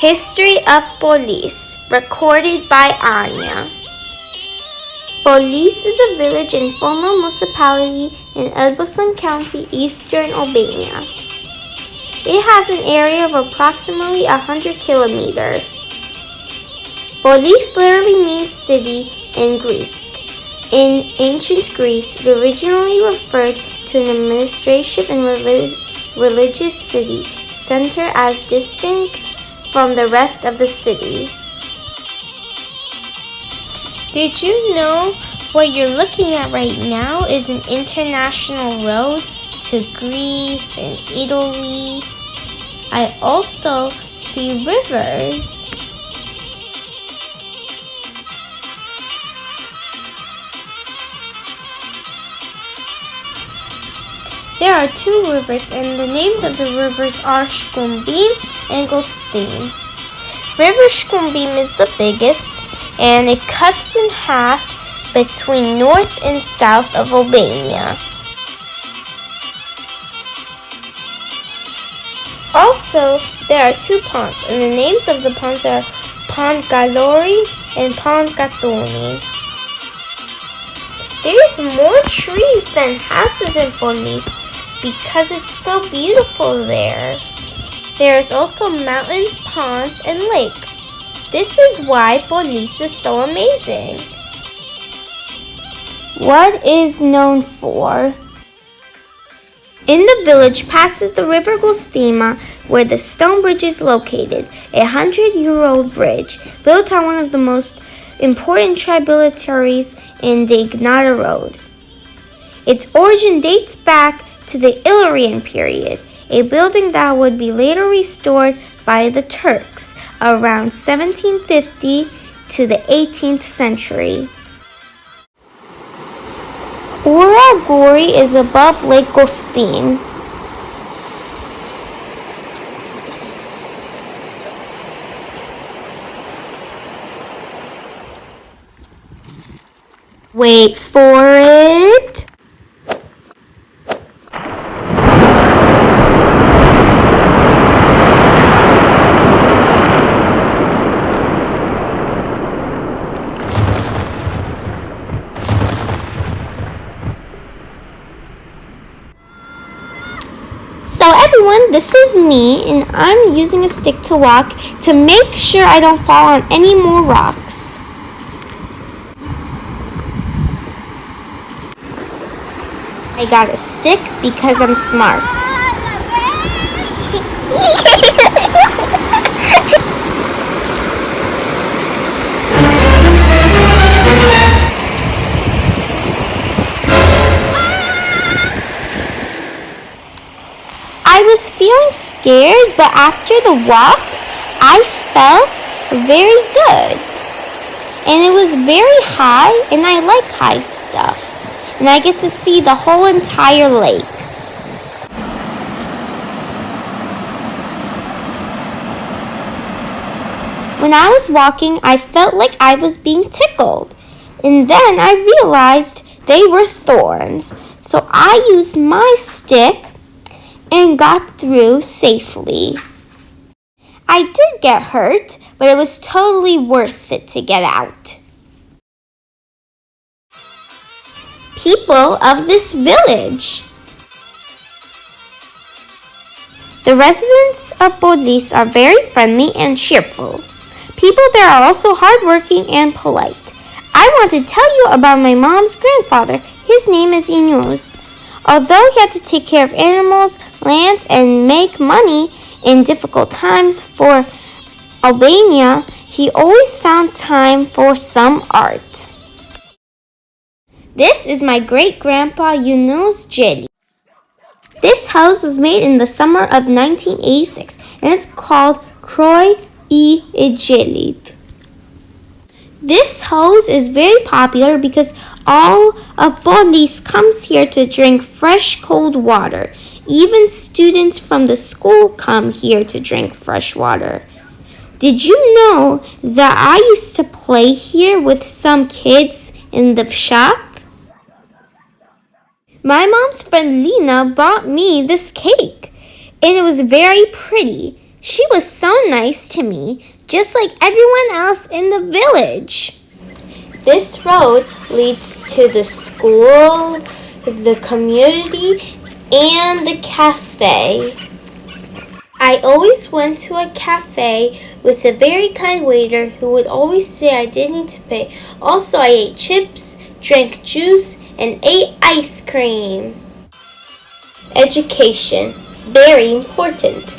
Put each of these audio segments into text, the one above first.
History of Polis, recorded by Anya. Polis is a village and former municipality in Elbasan County, eastern Albania. It has an area of approximately 100 kilometers. Polis literally means city in Greek. In ancient Greece, it originally referred to an administrative and religious city center as distinct from the rest of the city. Did you know what you're looking at right now is an international road to Greece and Italy? I also see rivers. There are two rivers, and the names of the rivers are Shkumbim and Gostime. River Shkumbim is the biggest, and it cuts in half between north and south of Albania. Also, there are two ponds, and the names of the ponds are Pond Galori and Pond Katoni. There is more trees than houses in Polis because it's so beautiful there. There is also mountains, ponds, and lakes. This is why Polis is so amazing. What is known for? In the village passes the river Gostime, where the stone bridge is located, a 100-year-old bridge built on one of the most important tributaries in the Ignata Road. Its origin dates back to the Illyrian period, a building that would be later restored by the Turks around 1750 to the 18th century. Ura Gori is above Lake Gostime. Wait for it. So everyone, this is me, and I'm using a stick to walk to make sure I don't fall on any more rocks. I got a stick because I'm smart. I was feeling scared, but after the walk, I felt very good. And it was very high, and I like high stuff. And I get to see the whole entire lake. When I was walking, I felt like I was being tickled. And then I realized they were thorns. So I used my stick and got through safely. I did get hurt, but it was totally worth it to get out. People of this village. The residents of Polis are very friendly and cheerful. People there are also hardworking and polite. I want to tell you about my mom's grandfather. His name is Inus. Although he had to take care of animals, land, and make money in difficult times for Albania, he always found time for some art. This is my great-grandpa Yunus Jelly. This house was made in the summer of 1986, and it's called Kroi I Jelid. This house is very popular because all of Polis comes here to drink fresh cold water. Even students from the school come here to drink fresh water. Did you know that I used to play here with some kids in the shop? My mom's friend Lena bought me this cake, and it was very pretty. She was so nice to me, just like everyone else in the village. This road leads to the school, the community, and the cafe. I always went to a cafe with a very kind waiter who would always say I didn't need to pay. Also, I ate chips, drank juice, and ate ice cream. Education, very important.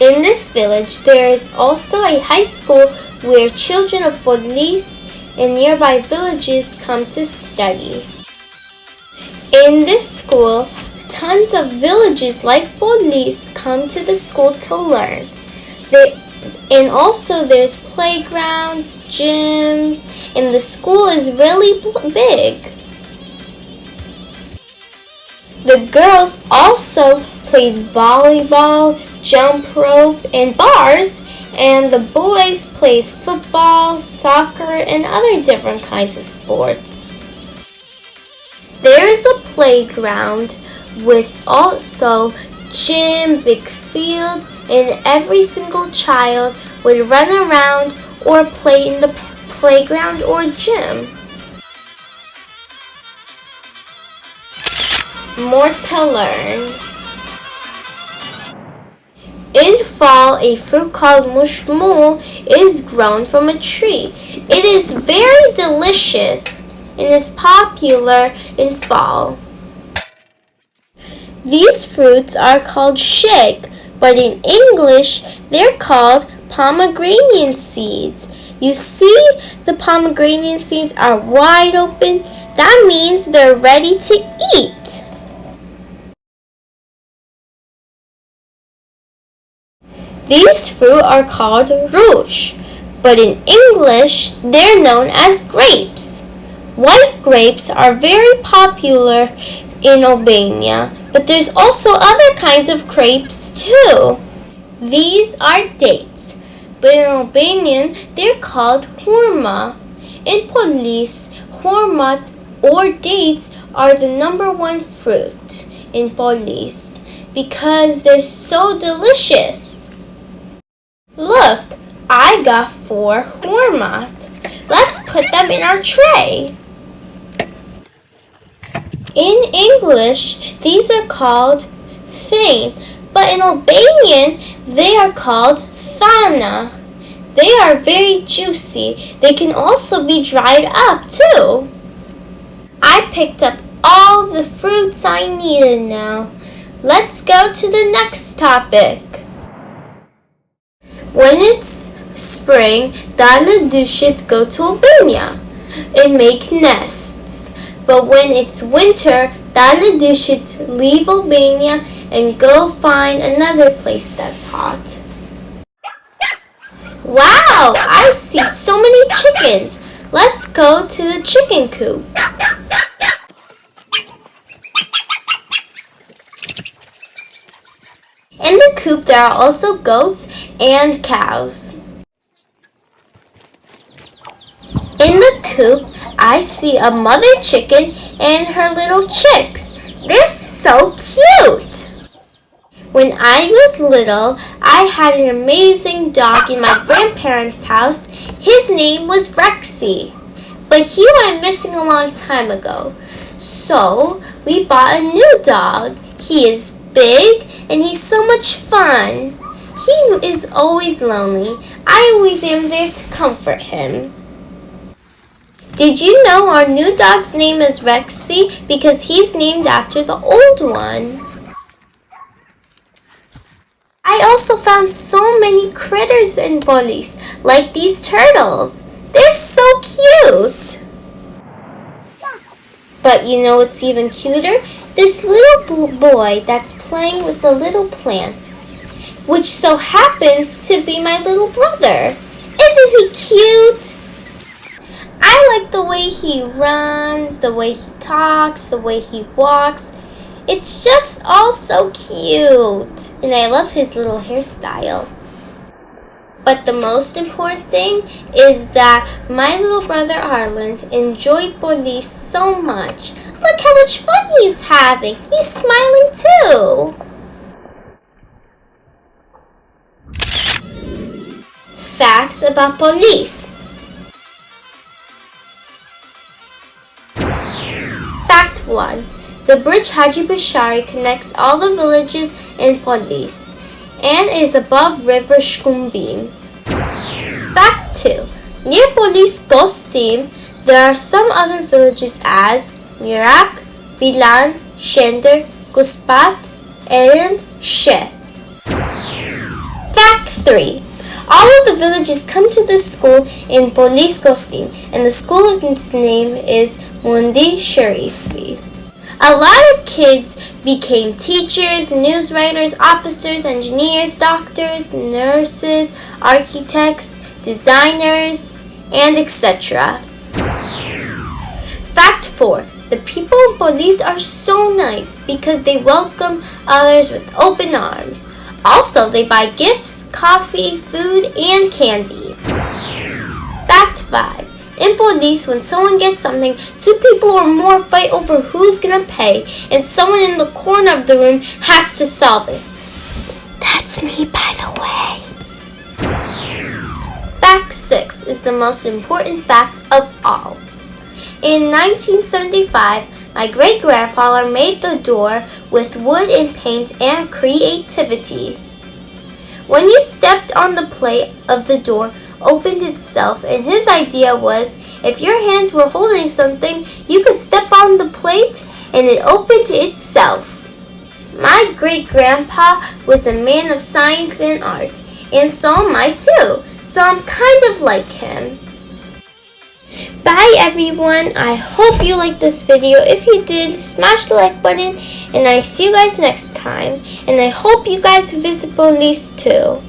In this village, there is also a high school where children of Polis and nearby villages come to study. In this school, tons of villages like Polis come to the school to learn. And also there's playgrounds, gyms, and the school is really big. The girls also played volleyball, jump rope, and bars, and the boys played football, soccer, and other different kinds of sports. There is a playground with also gym, big fields, and every single child would run around or play in the playground or gym. More to learn. In fall, a fruit called mushmul is grown from a tree. It is very delicious and is popular in fall. These fruits are called shake, but in English, they're called pomegranate seeds. You see, the pomegranate seeds are wide open. That means they're ready to eat. These fruit are called rouge, but in English, they're known as grapes. White grapes are very popular in Albania, but there's also other kinds of grapes too. These are dates, but in Albanian, they're called hurma. In Polis, hurma or dates are the number one fruit in Polis because they're so delicious. Look, I got 4 hurmat. Let's put them in our tray. In English, these are called thane, but in Albanian, they are called thana. They are very juicy. They can also be dried up too. I picked up all the fruits I needed now. Let's go to the next topic. When it's spring, the should go to Albania and make nests. But when it's winter, the should leave Albania and go find another place that's hot. Wow, I see so many chickens. Let's go to the chicken coop. In the coop, there are also goats and cows. In the coop, I see a mother chicken and her little chicks. They're so cute. When I was little, I had an amazing dog in my grandparents' house. His name was Rexy, but he went missing a long time ago. So we bought a new dog. He is big and he's so much fun. He is always lonely. I always am there to comfort him. Did you know our new dog's name is Rexy because he's named after the old one? I also found so many critters in Polis, like these turtles. They're so cute. But you know what's even cuter? This little boy that's playing with the little plants, which so happens to be my little brother. Isn't he cute? I like the way he runs, the way he talks, the way he walks. It's just all so cute. And I love his little hairstyle. But the most important thing is that my little brother Arlen enjoyed Polis so much. Look how much fun he's having. He's smiling too. facts about Polis. Fact 1. The bridge Haji Bashari connects all the villages in Polis and is above River Shkumbin. Fact 2. Near Polis Gostime, there are some other villages as Mirak, Vilan, Shender, Guspat, and She. Fact 3. All of the villages come to this school in Polis Gostime, and the school's name is Mundi Sharifi. A lot of kids became teachers, news writers, officers, engineers, doctors, nurses, architects, designers, and etc. Fact 4. The people in Polis are so nice because they welcome others with open arms. Also, they buy gifts, coffee, food, and candy. Fact 5. In Polis, when someone gets something, two people or more fight over who's gonna pay, and someone in the corner of the room has to solve it. That's me, by the way. Fact 6 is the most important fact of all. In 1975, my great-grandfather made the door with wood and paint and creativity. When you stepped on the plate of the door, opened itself, and his idea was if your hands were holding something, you could step on the plate and it opened itself. My great-grandpa was a man of science and art, and so am I too, so I'm kind of like him. Bye everyone, I hope you liked this video. If you did, smash the like button, and I see you guys next time, and I hope you guys visit Polis too.